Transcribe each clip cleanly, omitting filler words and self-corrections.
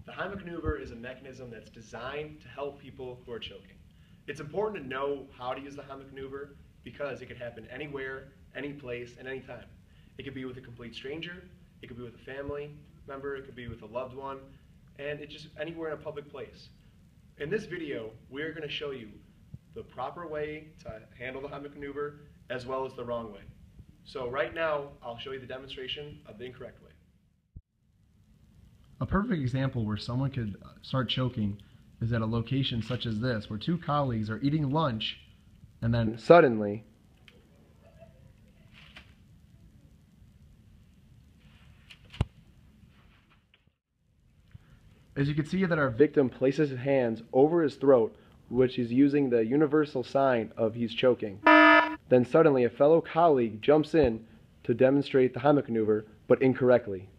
The Heimlich maneuver is a mechanism that's designed to help people who are choking. It's important to know how to use the Heimlich maneuver because it could happen anywhere, any place, and any time. It could be with a complete stranger, it could be with a family member, it could be with a loved one, and it's just anywhere in a public place. In this video, we're going to show you the proper way to handle the Heimlich maneuver as well as the wrong way. So right now, I'll show you the demonstration of the incorrect way. A perfect example where someone could start choking is at a location such as this, where two colleagues are eating lunch and then suddenly as you can see that our victim places his hands over his throat, which is using the universal sign of he's choking. Then suddenly a fellow colleague jumps in to demonstrate the Heimlich maneuver, but incorrectly.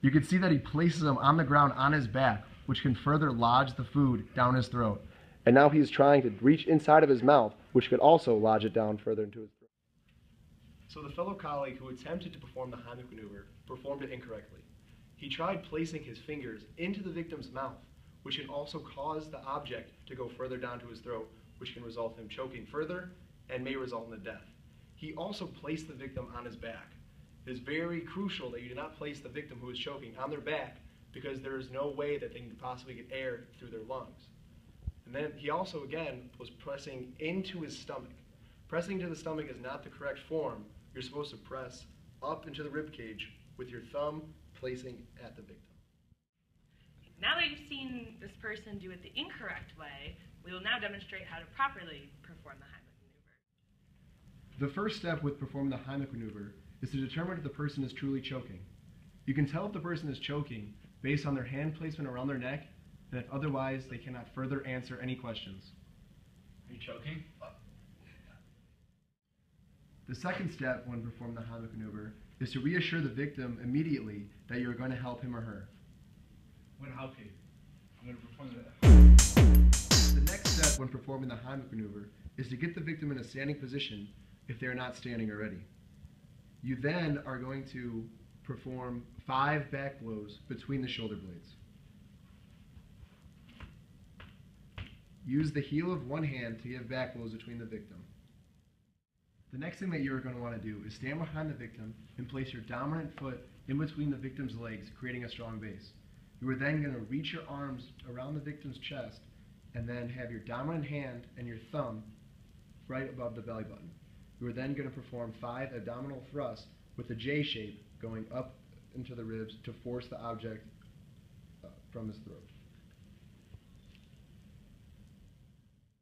You can see that he places him on the ground on his back, which can further lodge the food down his throat. And now he's trying to reach inside of his mouth, which could also lodge it down further into his throat. So the fellow colleague who attempted to perform the Heimlich maneuver performed it incorrectly. He tried placing his fingers into the victim's mouth, which can also cause the object to go further down to his throat, which can result in him choking further and may result in the death. He also placed the victim on his back. It is very crucial that you do not place the victim who is choking on their back because there is no way that they can possibly get air through their lungs. And then he also, again, was pressing into his stomach. Pressing to the stomach is not the correct form. You're supposed to press up into the rib cage with your thumb placing at the victim. Now that you've seen this person do it the incorrect way, we will now demonstrate how to properly perform the Heimlich maneuver. The first step with performing the Heimlich maneuver is to determine if the person is truly choking. You can tell if the person is choking based on their hand placement around their neck, and if otherwise they cannot further answer any questions. Are you choking? The second step when performing the Heimlich maneuver is to reassure the victim immediately that you are going to help him or her. I'm going to help you. I'm going to perform the... The next step when performing the Heimlich maneuver is to get the victim in a standing position if they are not standing already. You then are going to perform 5 back blows between the shoulder blades. Use the heel of one hand to give back blows between the victim. The next thing that you're going to want to do is stand behind the victim and place your dominant foot in between the victim's legs, creating a strong base. You are then going to reach your arms around the victim's chest and then have your dominant hand and your thumb right above the belly button. You are then going to perform 5 abdominal thrusts with a J shape going up into the ribs to force the object from his throat.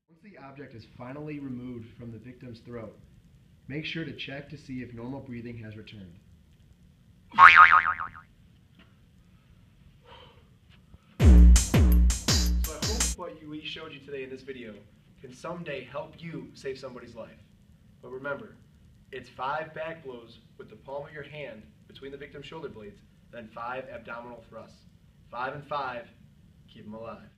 Once the object is finally removed from the victim's throat, make sure to check to see if normal breathing has returned. So I hope what we showed you today in this video can someday help you save somebody's life. But remember, it's 5 back blows with the palm of your hand between the victim's shoulder blades, then 5 abdominal thrusts. 5 and 5, keep them alive.